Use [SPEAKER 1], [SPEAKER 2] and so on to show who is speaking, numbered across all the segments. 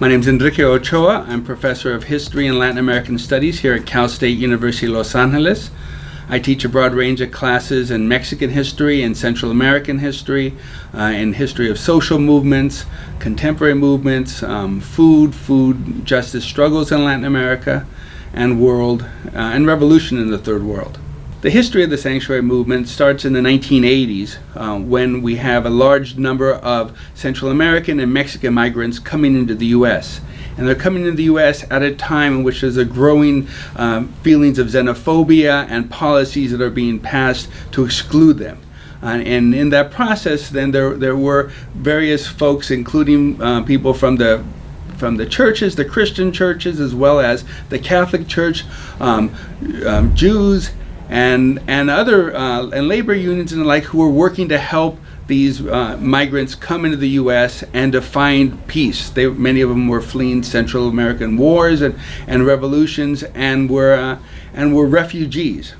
[SPEAKER 1] My name is Enrique Ochoa. I'm professor of history and Latin American studies here at Cal State University Los Angeles. I teach a broad range of classes in Mexican history and Central American history, in history of social movements, contemporary movements, food justice struggles in Latin America, and world and revolution in the Third World. The history of the sanctuary movement starts in the 1980s when we have a large number of Central American and Mexican migrants coming into the U.S. And they're coming into the U.S. at a time in which there's a growing feelings of xenophobia and policies that are being passed to exclude them. And in that process, then there were various folks, including people from the churches, the Christian churches, as well as the Catholic Church, Jews, and other and labor unions and the like, who were working to help these migrants come into the U.S. and to find peace. Many of them were fleeing Central American wars and revolutions, and were refugees.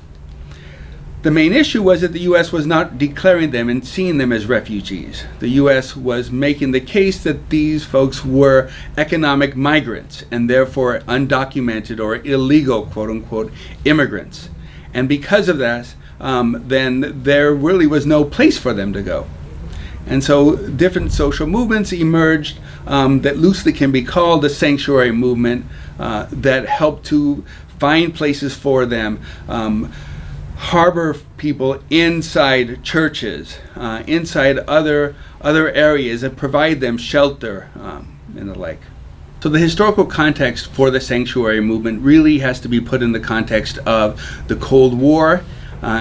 [SPEAKER 1] The main issue was that the U.S. was not declaring them and seeing them as refugees. The U.S. was making the case that these folks were economic migrants and therefore undocumented or illegal, quote unquote, immigrants. And because of that, then there really was no place for them to go. And so different social movements emerged that loosely can be called the sanctuary movement, that helped to find places for them, harbor people inside churches, inside other areas, and provide them shelter and the like. So the historical context for the sanctuary movement really has to be put in the context of the Cold War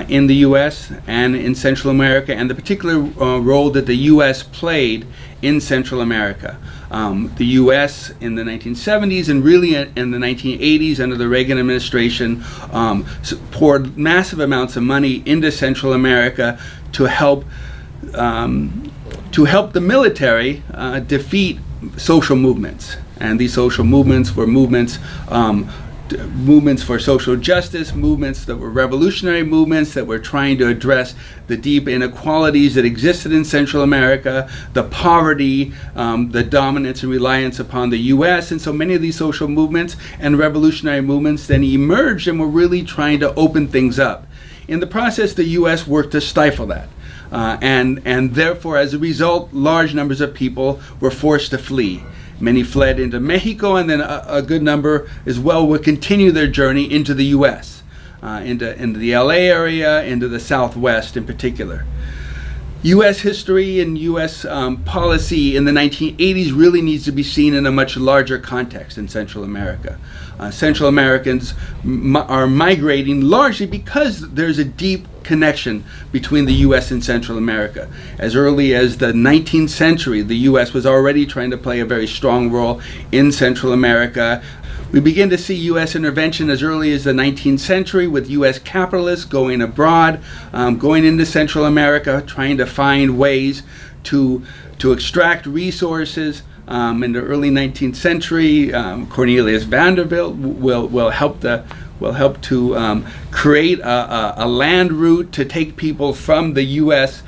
[SPEAKER 1] in the U.S. and in Central America, and the particular role that the U.S. played in Central America. The U.S. in the 1970s and really in the 1980s under the Reagan administration poured massive amounts of money into Central America to help the military defeat social movements. And these social movements were movements for social justice, movements that were revolutionary movements that were trying to address the deep inequalities that existed in Central America, the poverty, the dominance and reliance upon the U.S. And so many of these social movements and revolutionary movements then emerged and were really trying to open things up. In the process, the U.S. worked to stifle that. And therefore, as a result, large numbers of people were forced to flee. Many fled into Mexico, and then a good number as well would continue their journey into the U.S., into the L.A. area, into the Southwest in particular. U.S. history and U.S. policy in the 1980s really needs to be seen in a much larger context in Central America. Central Americans are migrating largely because there's a deep connection between the U.S. and Central America. As early as the 19th century, the U.S. was already trying to play a very strong role in Central America. We begin to see U.S. intervention as early as the 19th century with U.S. capitalists going abroad, going into Central America, trying to find ways to extract resources. In the early 19th century, Cornelius Vanderbilt will help to create a land route to take people from the U.S.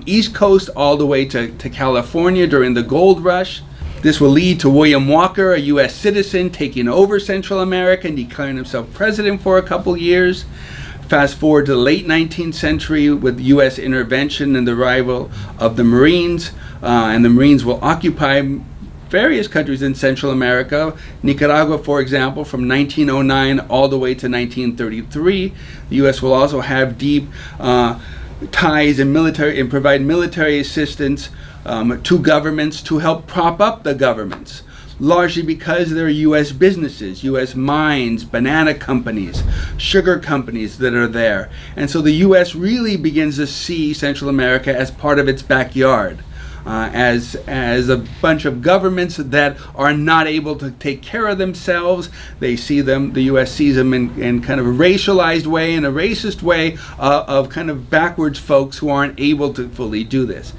[SPEAKER 1] East Coast all the way to California during the gold rush. This will lead to William Walker, a U.S. citizen, taking over Central America and declaring himself president for a couple years. Fast forward to the late 19th century with U.S. intervention and the arrival of the Marines, and the Marines will occupy various countries in Central America. Nicaragua, for example, from 1909 all the way to 1933. The U.S. will also have deep ties and provide military assistance to governments to help prop up the governments, largely because there are U.S. businesses, U.S. mines, banana companies, sugar companies that are there. And so the U.S. really begins to see Central America as part of its backyard. As a bunch of governments that are not able to take care of themselves. They see them, the U.S. sees them in kind of a racialized way, in a racist way, of kind of backwards folks who aren't able to fully do this.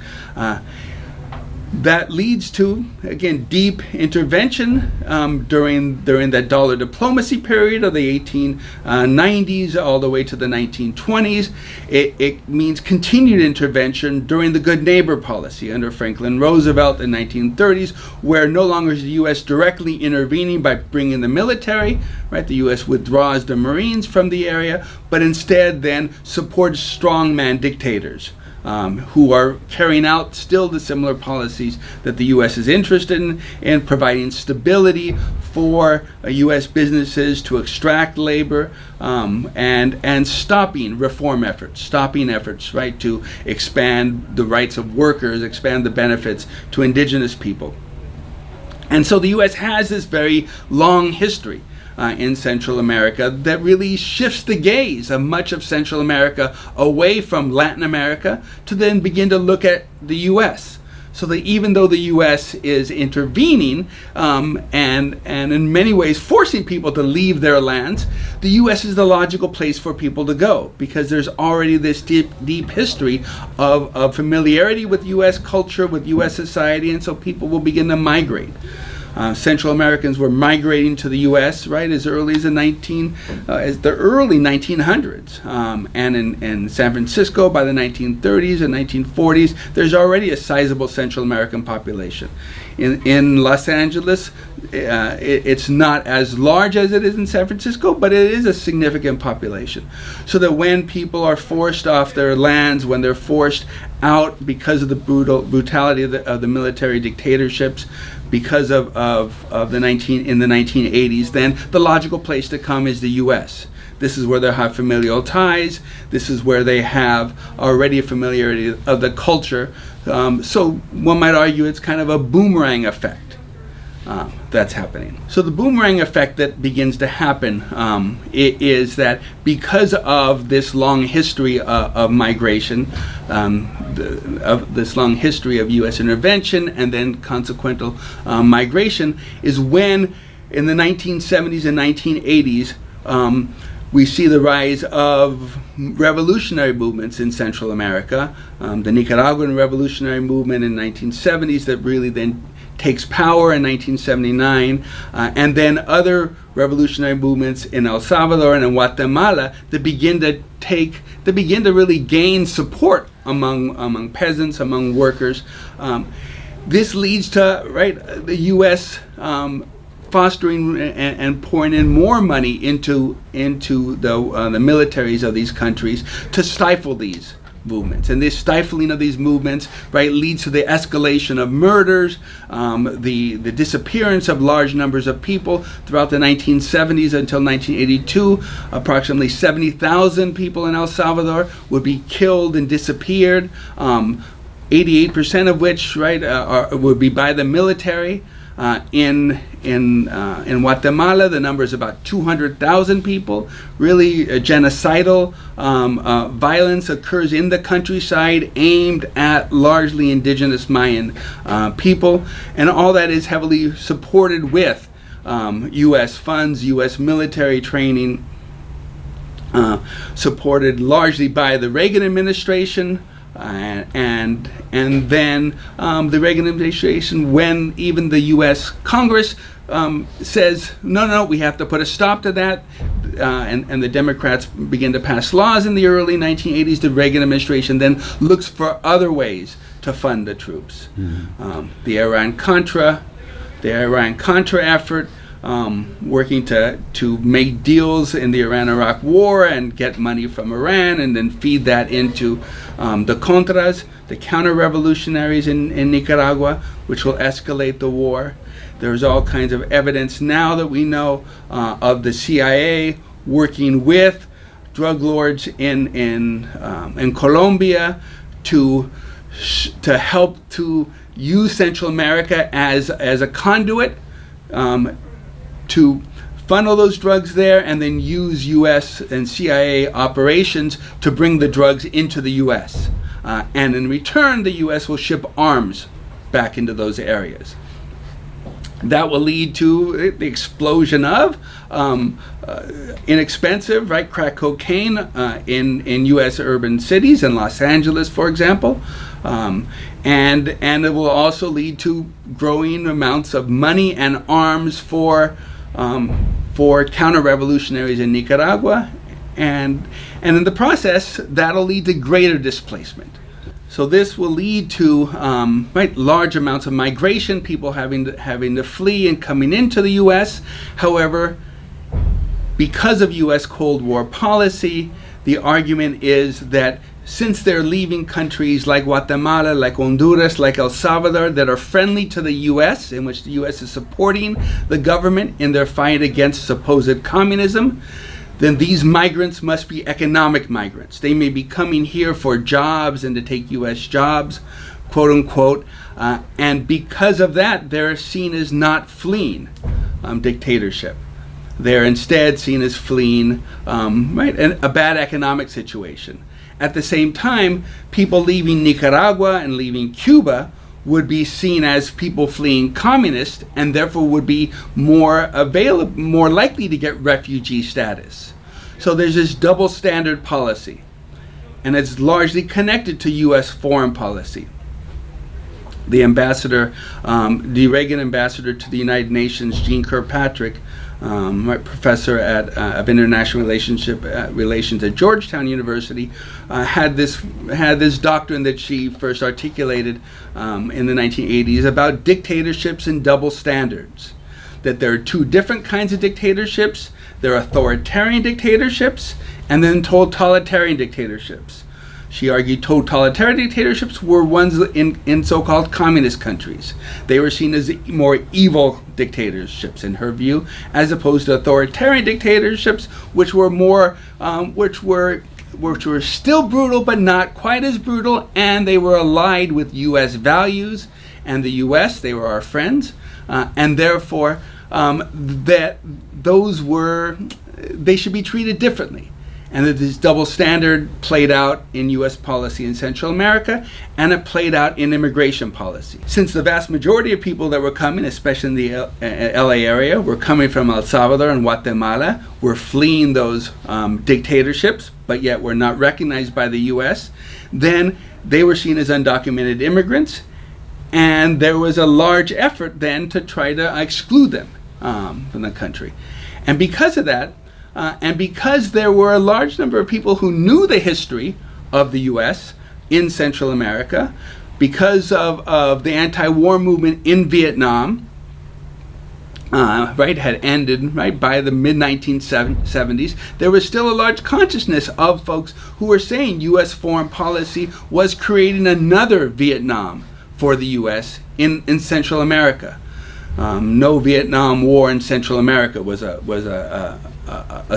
[SPEAKER 1] That leads to, again, deep intervention during that dollar diplomacy period of the 1890s all the way to the 1920s. It means continued intervention during the Good Neighbor policy under Franklin Roosevelt in the 1930s, where no longer is the U.S. directly intervening by bringing the military, right? The U.S. withdraws the Marines from the area, but instead then supports strongman dictators. Who are carrying out still the similar policies that the U.S. is interested in providing stability for U.S. businesses to extract labor and stopping reform efforts, right, to expand the rights of workers, expand the benefits to indigenous people. And so the U.S. has this very long history in Central America that really shifts the gaze of much of Central America away from Latin America to then begin to look at the U.S. So that even though the U.S. is intervening and in many ways forcing people to leave their lands, the U.S. is the logical place for people to go because there's already this deep history of familiarity with U.S. culture, with U.S. society, and so people will begin to migrate. Central Americans were migrating to the U.S. right as early as the early 1900s, and in San Francisco by the 1930s and 1940s, there's already a sizable Central American population. In Los Angeles, it's not as large as it is in San Francisco, but it is a significant population. So that when people are forced off their lands, when they're forced out because of the brutality of the military dictatorships, because of the 1980s, then the logical place to come is the U.S. This is where they have familial ties. This is where they have already a familiarity of the culture. So one might argue it's kind of a boomerang effect that's happening. So the boomerang effect that begins to happen is that because of this long history of migration, of this long history of U.S. intervention and then consequential migration, is when in the 1970s and 1980s we see the rise of revolutionary movements in Central America. The Nicaraguan revolutionary movement in the 1970s that really then takes power in 1979, and then other revolutionary movements in El Salvador and in Guatemala that begin to really gain support among peasants, among workers. This leads to the U.S. Fostering and pouring in more money into the militaries of these countries to stifle these movements. And this stifling of these movements, leads to the escalation of murders, the disappearance of large numbers of people throughout the 1970s until 1982. Approximately 70,000 people in El Salvador would be killed and disappeared. 88% of which, would be by the military. In Guatemala, the number is about 200,000 people. Really, genocidal violence occurs in the countryside aimed at largely indigenous Mayan people, and all that is heavily supported with U.S. funds, U.S. military training, supported largely by the Reagan administration. And then the Reagan administration, when even the U.S. Congress says, no, we have to put a stop to that, and the Democrats begin to pass laws in the early 1980s, the Reagan administration then looks for other ways to fund the troops. Mm-hmm. The Iran-Contra effort, working to make deals in the Iran-Iraq war and get money from Iran and then feed that into the Contras, the counter-revolutionaries in Nicaragua, which will escalate the war. There's all kinds of evidence now that we know of the CIA working with drug lords in Colombia to help to use Central America as a conduit to funnel those drugs there and then use U.S. and CIA operations to bring the drugs into the U.S. And in return, the U.S. will ship arms back into those areas. That will lead to the explosion of inexpensive, right, crack cocaine in U.S. urban cities, in Los Angeles, for example, and it will also lead to growing amounts of money and arms for counter-revolutionaries in Nicaragua, and in the process, that'll lead to greater displacement. So this will lead to large amounts of migration, people having to flee and coming into the U.S. However, because of U.S. Cold War policy, the argument is that since they're leaving countries like Guatemala, like Honduras, like El Salvador, that are friendly to the U.S., in which the U.S. is supporting the government in their fight against supposed communism, then these migrants must be economic migrants. They may be coming here for jobs and to take U.S. jobs, quote unquote, and because of that, they're seen as not fleeing dictatorship. They're instead seen as fleeing a bad economic situation. At the same time, people leaving Nicaragua and leaving Cuba would be seen as people fleeing communist, and therefore would be more likely to get refugee status. So there's this double standard policy, and it's largely connected to U.S. foreign policy. The Reagan ambassador to the United Nations, Jeane Kirkpatrick, professor of international relations at Georgetown University, had this doctrine that she first articulated in the 1980s about dictatorships and double standards. That there are two different kinds of dictatorships. There are authoritarian dictatorships and then totalitarian dictatorships. She argued totalitarian dictatorships were ones in so-called communist countries. They were seen as more evil dictatorships in her view, as opposed to authoritarian dictatorships, which were still brutal but not quite as brutal, and they were allied with U.S. values and the U.S. They were our friends, and therefore they should be treated differently. And that this double standard played out in U.S. policy in Central America, and it played out in immigration policy. Since the vast majority of people that were coming, especially in the LA area, were coming from El Salvador and Guatemala, were fleeing those dictatorships, but yet were not recognized by the U.S., then they were seen as undocumented immigrants, and there was a large effort then to try to exclude them from the country. And because of that, and because there were a large number of people who knew the history of the U.S. in Central America, because of the anti-war movement in Vietnam, had ended by the mid-1970s, there was still a large consciousness of folks who were saying U.S. foreign policy was creating another Vietnam for the U.S. in Central America. No Vietnam War in Central America was a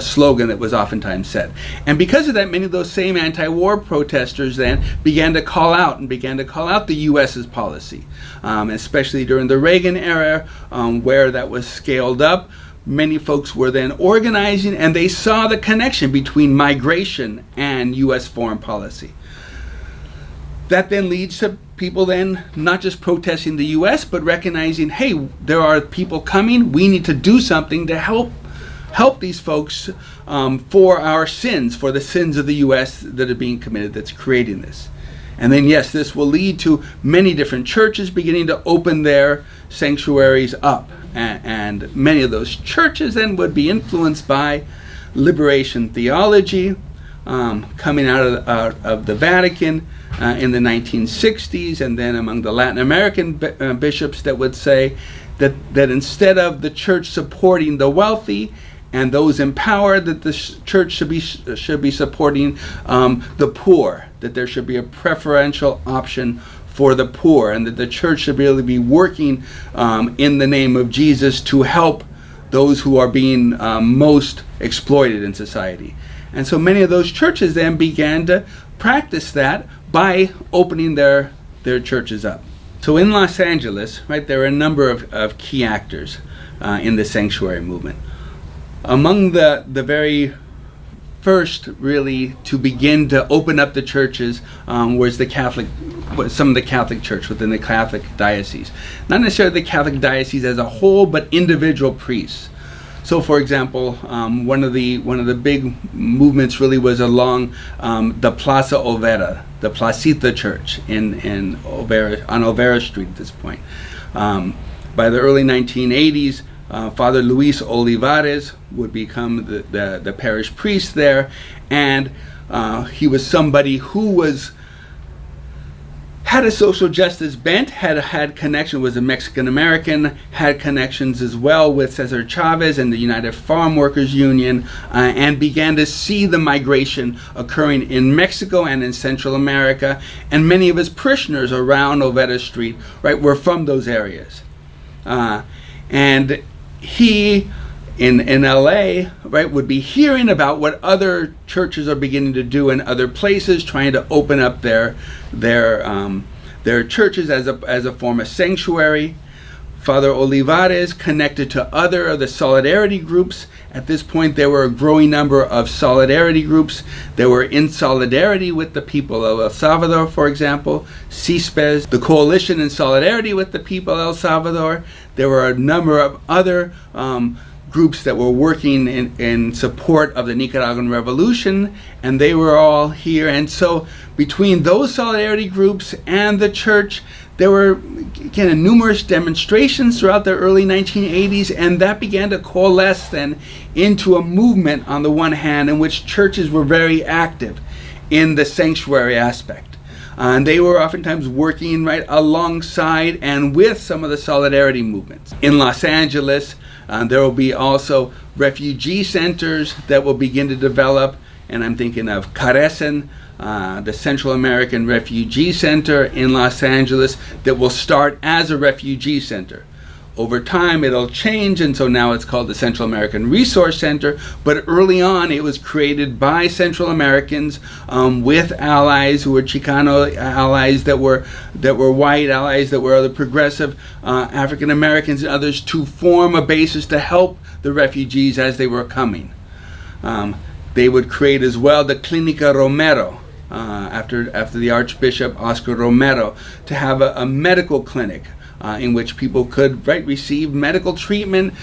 [SPEAKER 1] slogan that was oftentimes said. And because of that, many of those same anti-war protesters then began to call out the U.S.'s policy, especially during the Reagan era, where that was scaled up. Many folks were then organizing, and they saw the connection between migration and U.S. foreign policy. That then leads to people then not just protesting the U.S., but recognizing, hey, there are people coming, we need to do something to help these folks for our sins, for the sins of the U.S. that are being committed, that's creating this. And then, yes, this will lead to many different churches beginning to open their sanctuaries up. And many of those churches then would be influenced by liberation theology coming out of the Vatican in the 1960s, and then among the Latin American bishops that would say that instead of the church supporting the wealthy and those in power, that the church should be supporting the poor, that there should be a preferential option for the poor, and that the church should really be working in the name of Jesus to help those who are being most exploited in society. And so many of those churches then began to practice that by opening their churches up. So in Los Angeles, there are a number of key actors in the sanctuary movement. Among the very first really to begin to open up the churches was some of the Catholic Church within the Catholic diocese. Not necessarily the Catholic diocese as a whole, but individual priests. So, for example, one of the big movements really was along the Plaza Overa, the Placita Church on Overa Street at this point. By the early 1980s, Father Luis Olivarez would become the parish priest there, and he was somebody who had a social justice bent, had connection, was a Mexican American, had connections as well with Cesar Chavez and the United Farm Workers Union, and began to see the migration occurring in Mexico and in Central America, and many of his parishioners around Overa Street, right, were from those areas. And he, in LA, right, would be hearing about what other churches are beginning to do in other places, trying to open up their churches as a form of sanctuary. Father Olivarez connected to other of the solidarity groups. At this point, there were a growing number of solidarity groups that were in solidarity with the people of El Salvador, for example, CISPES, the Coalition in Solidarity with the People of El Salvador. There were a number of other groups that were working in support of the Nicaraguan Revolution, and they were all here. And so between those solidarity groups and the church, there were, again, numerous demonstrations throughout the early 1980s, and that began to coalesce then into a movement on the one hand in which churches were very active in the sanctuary aspect. And they were oftentimes working right alongside and with some of the solidarity movements. In Los Angeles, there will be also refugee centers that will begin to develop, and I'm thinking of Carecen, the Central American Refugee Center in Los Angeles, that will start as a refugee center. Over time it'll change, and so now it's called the Central American Resource Center, but early on it was created by Central Americans with allies who were Chicano allies, that were white allies, that were other progressive African Americans and others, to form a basis to help the refugees as they were coming. They would create as well the Clínica Romero, after the Archbishop Oscar Romero, to have a medical clinic in which people could receive medical treatment,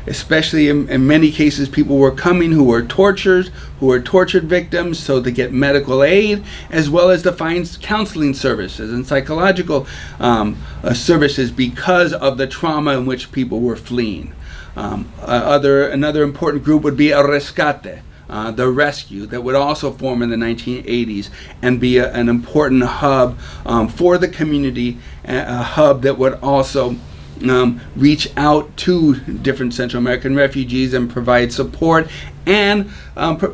[SPEAKER 1] especially in many cases people were coming who were tortured victims, so to get medical aid, as well as to find counseling services and psychological services because of the trauma in which people were fleeing. Another important group would be El Rescate, the rescue, that would also form in the 1980s and be an important hub for the community, a hub that would also reach out to different Central American refugees and provide support, and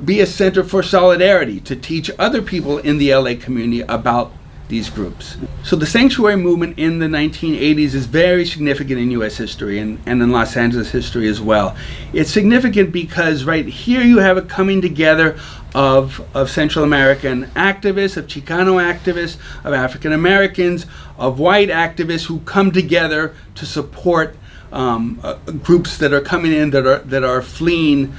[SPEAKER 1] be a center for solidarity to teach other people in the LA community about these groups. So the sanctuary movement in the 1980s is very significant in U.S. history and in Los Angeles history as well. It's significant because right here you have a coming together of Central American activists, of Chicano activists, of African Americans, of white activists who come together to support groups that are coming in that are fleeing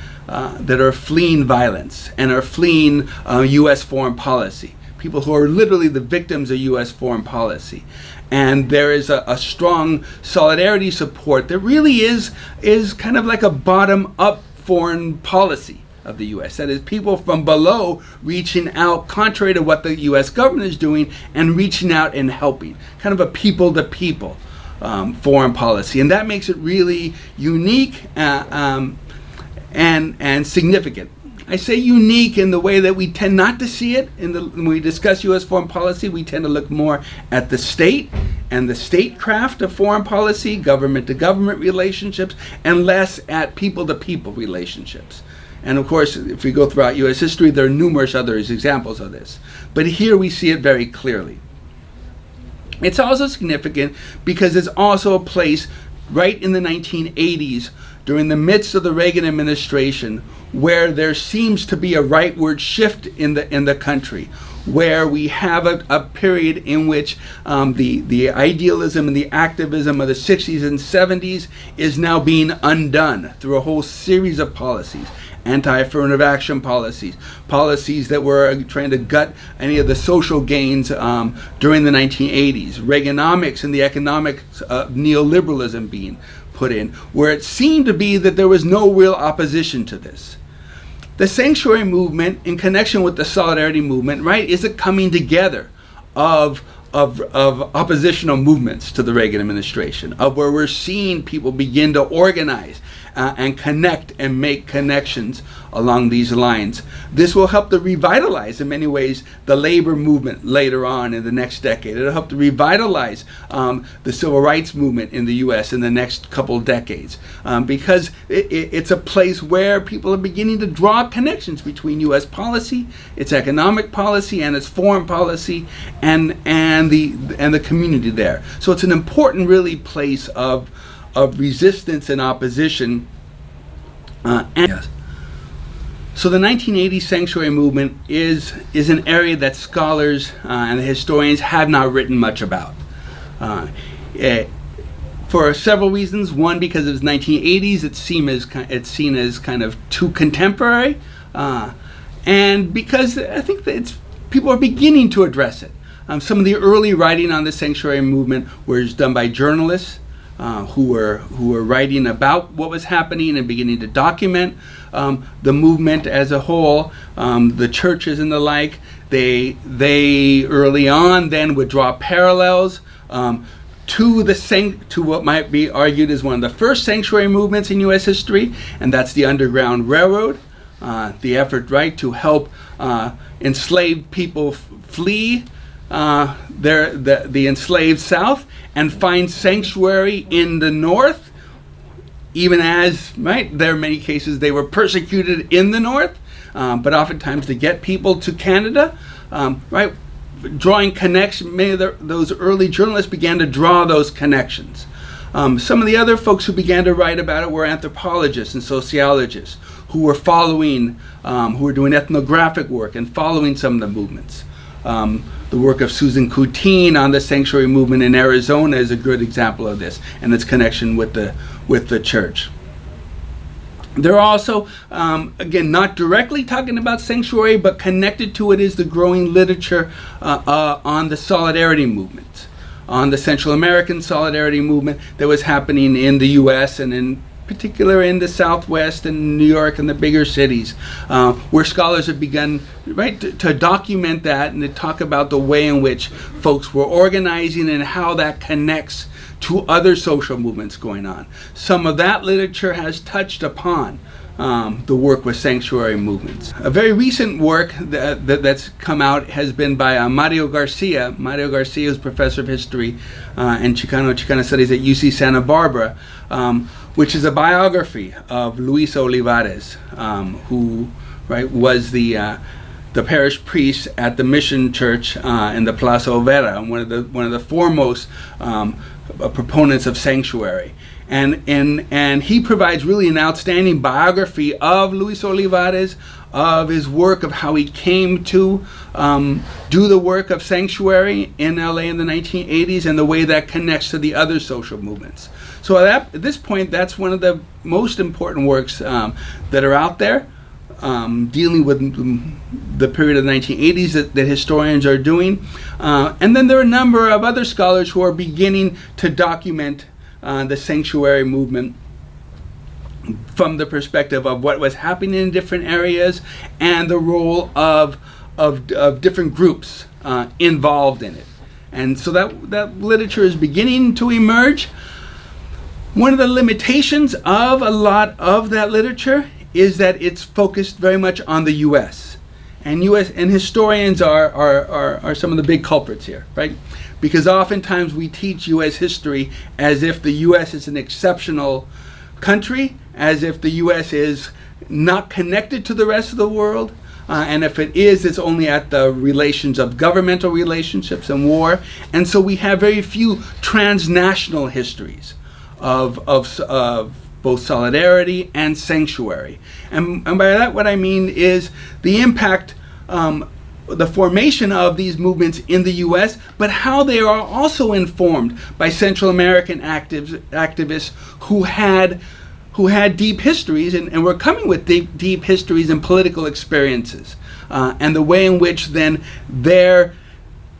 [SPEAKER 1] violence and are fleeing U.S. foreign policy. People who are literally the victims of U.S. foreign policy. And there is a strong solidarity support that really is kind of like a bottom-up foreign policy of the U.S. That is, people from below reaching out, contrary to what the U.S. government is doing, and reaching out and helping. Kind of a people-to-people foreign policy. And that makes it really unique and significant. I say unique in the way that we tend not to see it. When we discuss U.S. foreign policy, we tend to look more at the state and the statecraft of foreign policy, government-to-government relationships, and less at people-to-people relationships. And of course, if we go throughout U.S. history, there are numerous other examples of this. But here we see it very clearly. It's also significant because it's also a place right in the 1980s, during the midst of the Reagan administration, where there seems to be a rightward shift in the country, where we have a period in which the idealism and the activism of the 60s and 70s is now being undone through a whole series of policies. anti-affirmative action policies, policies that were trying to gut any of the social gains during the 1980s, Reaganomics and the economic neoliberalism being put in, where it seemed to be that there was no real opposition to this. The sanctuary movement, in connection with the solidarity movement, right, is a coming together of oppositional movements to the Reagan administration, of where we're seeing people begin to organize and connect and make connections along these lines. This will help to revitalize, in many ways, the labor movement later on in the next decade. It'll help to revitalize the civil rights movement in the U.S. in the next couple decades, because it's a place where people are beginning to draw connections between U.S. policy, its economic policy, and its foreign policy, and the community there. So it's an important, really, place of resistance and opposition. Yes. So the 1980s sanctuary movement is an area that scholars and historians have not written much about. For several reasons. One, because it was 1980s, it's seen as kind of too contemporary, and because I think that people are beginning to address it. Some of the early writing on the sanctuary movement was done by journalists who were writing about what was happening and beginning to document the movement as a whole. The churches and the like, they early on then would draw parallels to what might be argued as one of the first sanctuary movements in U.S. history, and that's the Underground Railroad, the effort, right, to help enslaved people flee the enslaved South and find sanctuary in the North, even as, right, there are many cases they were persecuted in the North, but oftentimes to get people to Canada, right, drawing connection. Many of those early journalists began to draw those connections. Some of the other folks who began to write about it were anthropologists and sociologists who were following, who were doing ethnographic work and following some of the movements. The work of Susan Coutine on the sanctuary movement in Arizona is a good example of this and its connection with the church. There are also, again, not directly talking about sanctuary, but connected to it is the growing literature on the solidarity movement, on the Central American solidarity movement that was happening in the U.S. and in particular in the Southwest and New York and the bigger cities, where scholars have begun, right, to document that and to talk about the way in which folks were organizing and how that connects to other social movements going on. Some of that literature has touched upon the work with sanctuary movements. A very recent work that's come out has been by Mario Garcia. Mario Garcia is professor of history and Chicano studies at UC Santa Barbara, which is a biography of Luis Olivarez, who, right, was the parish priest at the Mission Church in the Plaza Overa, and one of the foremost proponents of sanctuary. And he provides really an outstanding biography of Luis Olivarez, of his work, of how he came to do the work of sanctuary in LA in the 1980s, and the way that connects to the other social movements. So at this point, that's one of the most important works that are out there, dealing with the period of the 1980s that historians are doing. And then there are a number of other scholars who are beginning to document the sanctuary movement from the perspective of what was happening in different areas and the role of different groups involved in it. And so that literature is beginning to emerge. One of the limitations of a lot of that literature is that it's focused very much on the U.S. And historians are some of the big culprits here, right? Because oftentimes we teach U.S. history as if the U.S. is an exceptional country, as if the U.S. is not connected to the rest of the world, and if it is, it's only at the relations of governmental relationships and war. And so we have very few transnational histories of both solidarity and sanctuary. And by that, what I mean is the impact, the formation of these movements in the U.S., but how they are also informed by Central American activists who had deep histories and were coming with deep histories and political experiences, and the way in which then their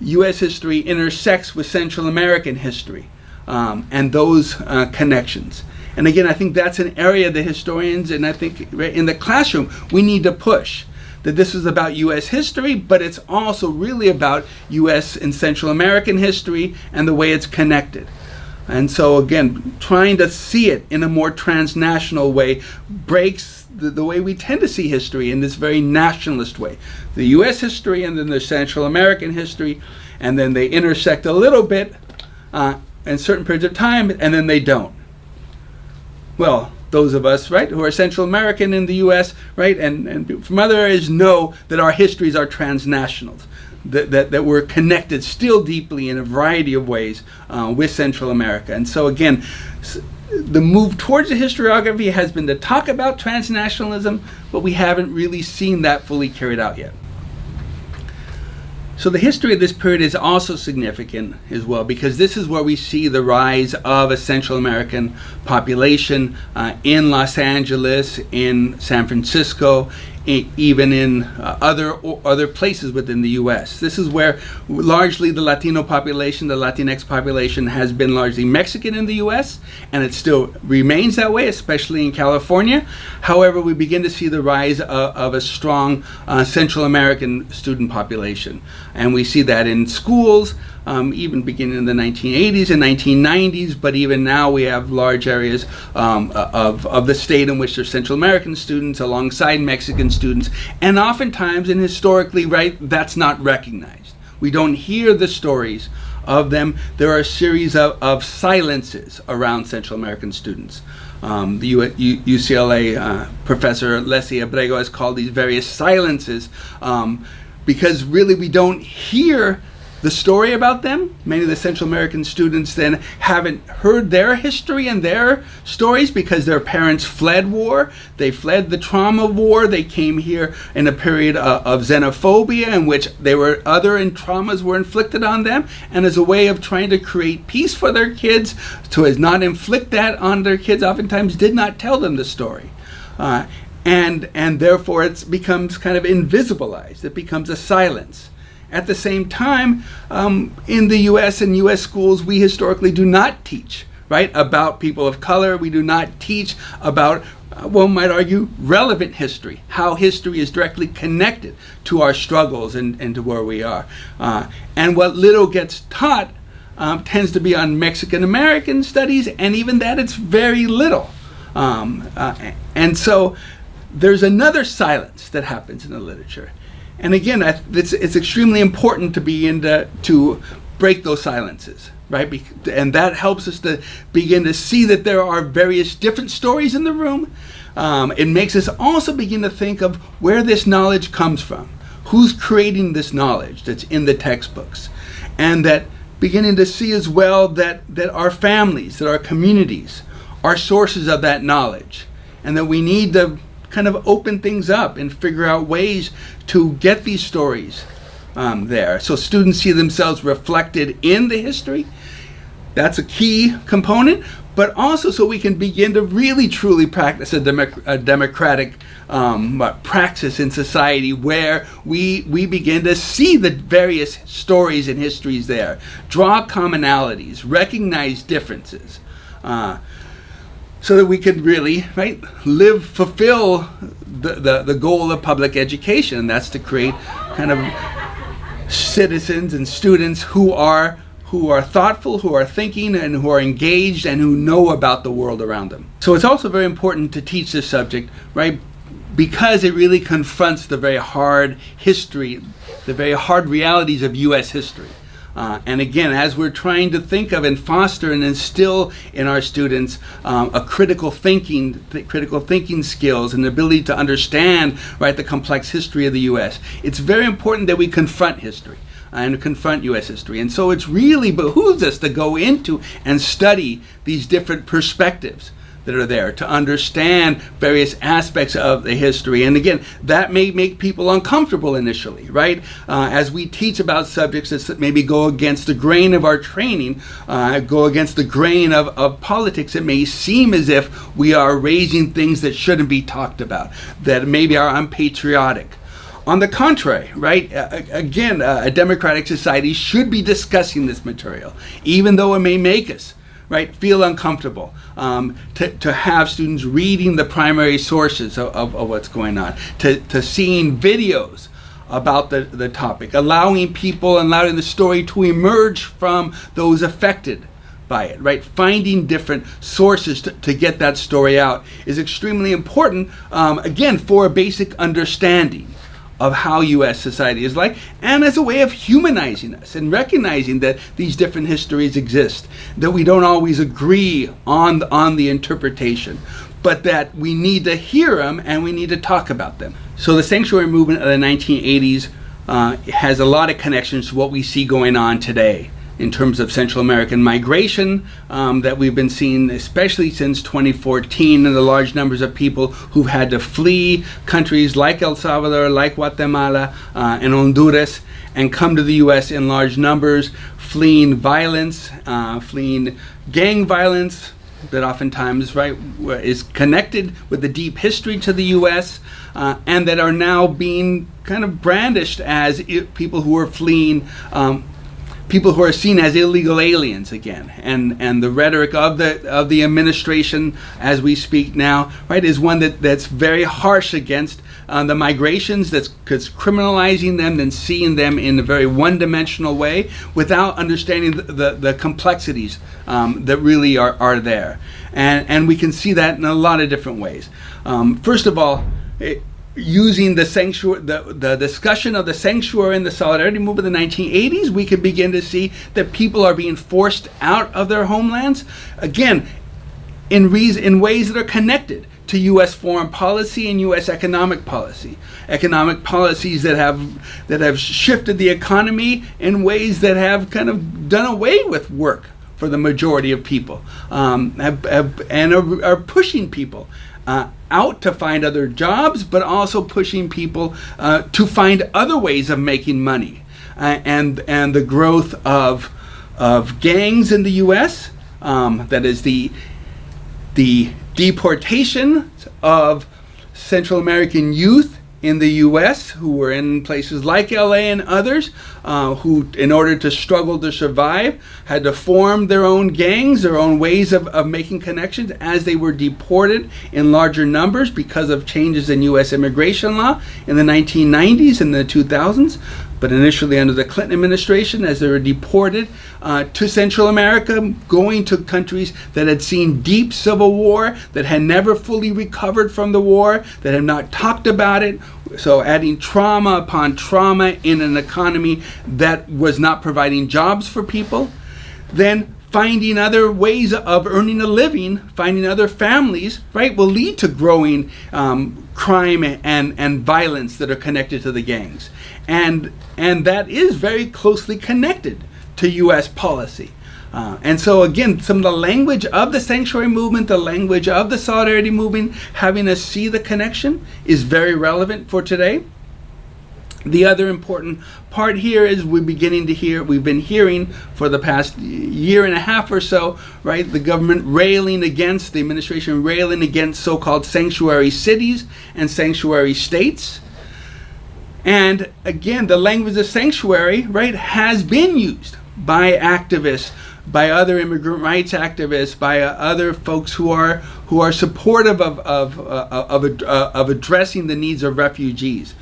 [SPEAKER 1] U.S. history intersects with Central American history, and those connections. And again, I think that's an area that historians, and I think in the classroom, we need to push. That this is about U.S. history, but it's also really about U.S. and Central American history and the way it's connected. And so again, trying to see it in a more transnational way breaks the way we tend to see history in this very nationalist way. The U.S. history and then the Central American history, and then they intersect a little bit in certain periods of time, and then they don't. Well, those of us, right, who are Central American in the U.S., right, and from other areas know that our histories are transnational, that we're connected still deeply in a variety of ways with Central America. And so again, the move towards the historiography has been to talk about transnationalism, but we haven't really seen that fully carried out yet. So the history of this period is also significant as well, because this is where we see the rise of a Central American population in Los Angeles, in San Francisco, even in other places within the U.S. This is where largely the Latino population, the Latinx population, has been largely Mexican in the U.S., and it still remains that way, especially in California. However, we begin to see the rise of a strong Central American student population. And we see that in schools, even beginning in the 1980s and 1990s, but even now we have large areas of the state in which there's Central American students alongside Mexican students, and oftentimes, and historically, right, that's not recognized. We don't hear the stories of them. There are a series of silences around Central American students. The UCLA professor Leslie Abrego has called these various silences because really we don't hear the story about them. Many of the Central American students then haven't heard their history and their stories because their parents fled war. They fled the trauma of war. They came here in a period of xenophobia in which other traumas were inflicted on them. And as a way of trying to create peace for their kids, to not inflict that on their kids, oftentimes did not tell them the story. And therefore it becomes kind of invisibilized. It becomes a silence. At the same time, in the U.S. and U.S. schools, we historically do not teach, right, about people of color. We do not teach about, one might argue, relevant history, how history is directly connected to our struggles and to where we are. And what little gets taught tends to be on Mexican American studies, and even that it's very little. And so there's another silence that happens in the literature. And again, it's extremely important to begin to break those silences, right? And that helps us to begin to see that there are various different stories in the room. It makes us also begin to think of where this knowledge comes from. Who's creating this knowledge that's in the textbooks? And that beginning to see as well that our families, that our communities are sources of that knowledge. And that we need to kind of open things up and figure out ways to get these stories there. So students see themselves reflected in the history. That's a key component, but also so we can begin to really truly practice a democratic praxis in society where we begin to see the various stories and histories there, draw commonalities, recognize differences. So that we can really, right, fulfill the goal of public education. And that's to create kind of citizens and students who are thoughtful, who are thinking, and who are engaged, and who know about the world around them. So it's also very important to teach this subject, right, because it really confronts the very hard history, the very hard realities of U.S. history. And again, as we're trying to think of and foster and instill in our students a critical thinking skills and the ability to understand, right, the complex history of the U.S., it's very important that we confront history and confront U.S. history. And so it's really behooves us to go into and study these different perspectives that are there, to understand various aspects of the history. And again, that may make people uncomfortable initially, right? As we teach about subjects that maybe go against the grain of our training, go against the grain of politics, it may seem as if we are raising things that shouldn't be talked about, that maybe are unpatriotic. On the contrary, right, again, a democratic society should be discussing this material, even though it may make us, right, feel uncomfortable, to have students reading the primary sources of what's going on, to seeing videos about the topic, allowing the story to emerge from those affected by it, right? Finding different sources to get that story out is extremely important, again, for a basic understanding of how U.S. society is like, and as a way of humanizing us and recognizing that these different histories exist, that we don't always agree on the interpretation, but that we need to hear them and we need to talk about them. So the sanctuary movement of the 1980s has a lot of connections to what we see going on today in terms of Central American migration that we've been seeing, especially since 2014, and the large numbers of people who've had to flee countries like El Salvador, like Guatemala, and Honduras, and come to the U.S. in large numbers, fleeing violence, fleeing gang violence that oftentimes, right, is connected with the deep history to the U.S., and that are now being kind of brandished as people who are fleeing, people who are seen as illegal aliens again, and the rhetoric of the administration as we speak now, right, is one that's very harsh against the migrations, that's criminalizing them and seeing them in a very one-dimensional way without understanding the complexities that really are there, and we can see that in a lot of different ways. First of all, using the discussion of the sanctuary and the solidarity movement of the 1980s, we can begin to see that people are being forced out of their homelands, again, in ways that are connected to U.S. foreign policy and U.S. economic policies that have shifted the economy in ways that have kind of done away with work for the majority of people, and are pushing people out to find other jobs, but also pushing people to find other ways of making money, and the growth of gangs in the U.S. That is the deportation of Central American youth in the U.S. who were in places like L.A. and others, who, in order to struggle to survive, had to form their own gangs, their own ways of making connections as they were deported in larger numbers because of changes in U.S. immigration law in the 1990s and the 2000s. But initially under the Clinton administration, as they were deported to Central America, going to countries that had seen deep civil war, that had never fully recovered from the war, that had not talked about it, so adding trauma upon trauma in an economy that was not providing jobs for people. Then finding other ways of earning a living, finding other families, right, will lead to growing crime and violence that are connected to the gangs. And that is very closely connected to U.S. policy. And so again, some of the language of the sanctuary movement, the language of the solidarity movement, having us see the connection is very relevant for today. The other important part here is we've been hearing for the past year and a half or so, right, the government the administration railing against so-called sanctuary cities and sanctuary states. And again, the language of sanctuary, right, has been used by activists, by other immigrant rights activists, by other folks who are supportive of addressing the needs of refugees.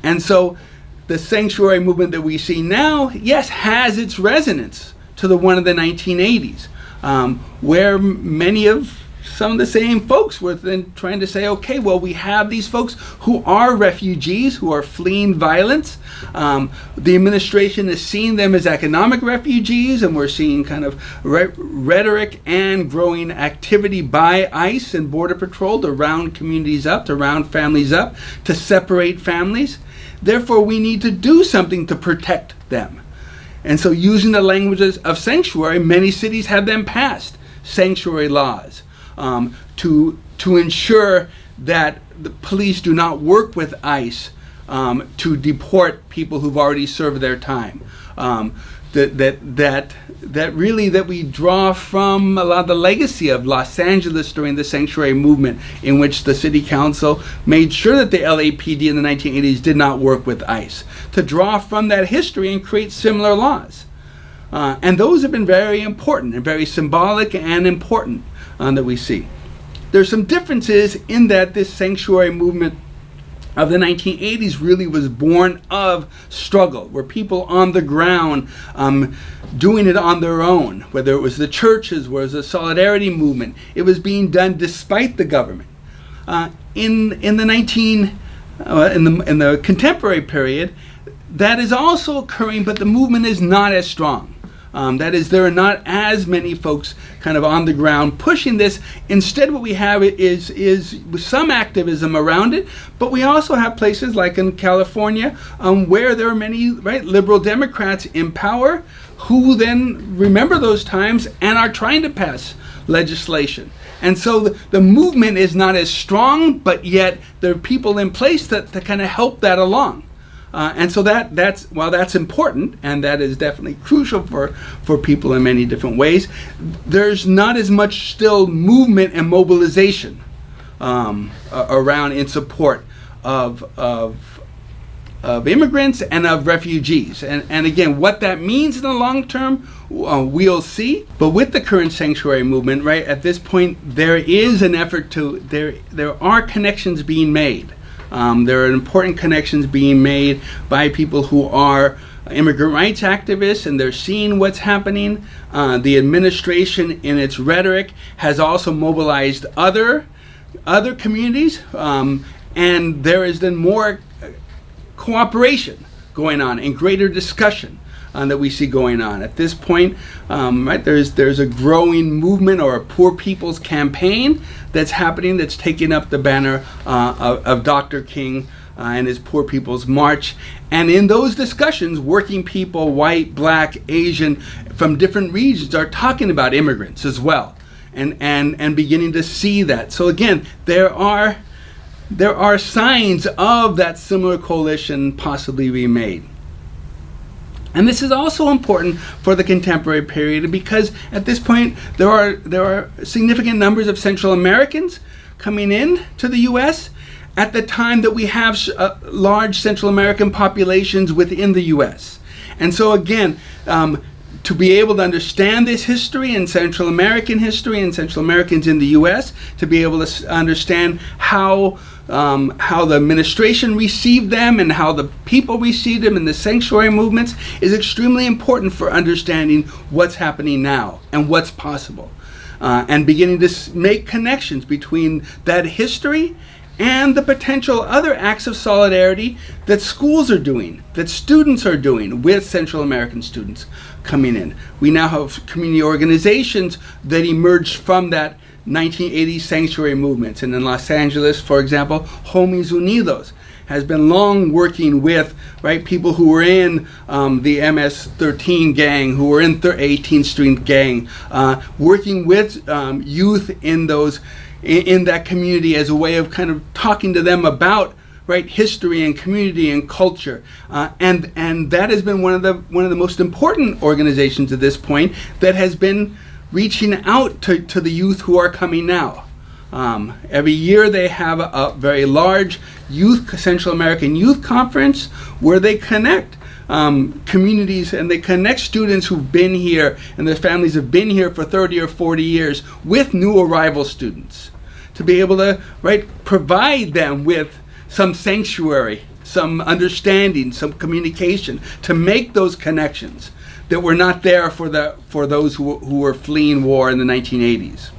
[SPEAKER 1] And so the sanctuary movement that we see now, yes, has its resonance to the one of the 1980s, where some of the same folks were then trying to say, okay, well, we have these folks who are refugees, who are fleeing violence. The administration is seeing them as economic refugees, and we're seeing kind of rhetoric and growing activity by ICE and Border Patrol to round communities up, to round families up, to separate families. Therefore, we need to do something to protect them. And so using the languages of sanctuary, many cities have then passed sanctuary laws to ensure that the police do not work with ICE to deport people who've already served their time. That really we draw from a lot of the legacy of Los Angeles during the sanctuary movement, in which the city council made sure that the LAPD in the 1980s did not work with ICE, to draw from that history and create similar laws. And those have been very important and very symbolic and important that we see. There's some differences in that this sanctuary movement of the 1980s really was born of struggle, where people on the ground doing it on their own, whether it was the churches, whether it was a solidarity movement, it was being done despite the government. In the contemporary period, that is also occurring, but the movement is not as strong. That is, there are not as many folks kind of on the ground pushing this. Instead, what we have is some activism around it, but we also have places like in California where there are many liberal Democrats in power who then remember those times and are trying to pass legislation. And so the movement is not as strong, but yet there are people in place that kind of help that along. And so that's important, and that is definitely crucial for people in many different ways. There's not as much still movement and mobilization around in support of immigrants and of refugees. And again, what that means in the long term, we'll see. But with the current sanctuary movement, at this point, there is an effort there are connections being made. There are important connections being made by people who are immigrant rights activists, and they're seeing what's happening. The administration, in its rhetoric, has also mobilized other communities, and there is then more cooperation going on and greater discussion that we see going on. At this point, there's a growing movement or a poor people's campaign that's happening, that's taking up the banner of Dr. King and his Poor People's March. And in those discussions, working people, white, black, Asian, from different regions are talking about immigrants as well, and beginning to see that. So again, there are signs of that similar coalition possibly being made. And this is also important for the contemporary period, because at this point there are significant numbers of Central Americans coming in to the U.S. at the time that we have large Central American populations within the U.S. And so again, to be able to understand this history and Central American history and Central Americans in the U.S., to be able to understand how the administration received them and how the people received them in the sanctuary movements is extremely important for understanding what's happening now and what's possible. And beginning to make connections between that history and the potential other acts of solidarity that schools are doing, that students are doing with Central American students coming in. We now have community organizations that emerged from that 1980s sanctuary movements. And in Los Angeles, for example, Homies Unidos has been long working with people who were in the MS-13 gang, who were in 18th Street gang, working with youth in that community as a way of kind of talking to them about history and community and culture, and that has been one of the most important organizations at this point that has been reaching out to the youth who are coming now. Every year they have a very large Central American Youth Conference where they connect communities, and they connect students who've been here and their families have been here for 30 or 40 years with new arrival students, to be able to provide them with some sanctuary, some understanding, some communication, to make those connections that were not there for those who were fleeing war in the 1980s.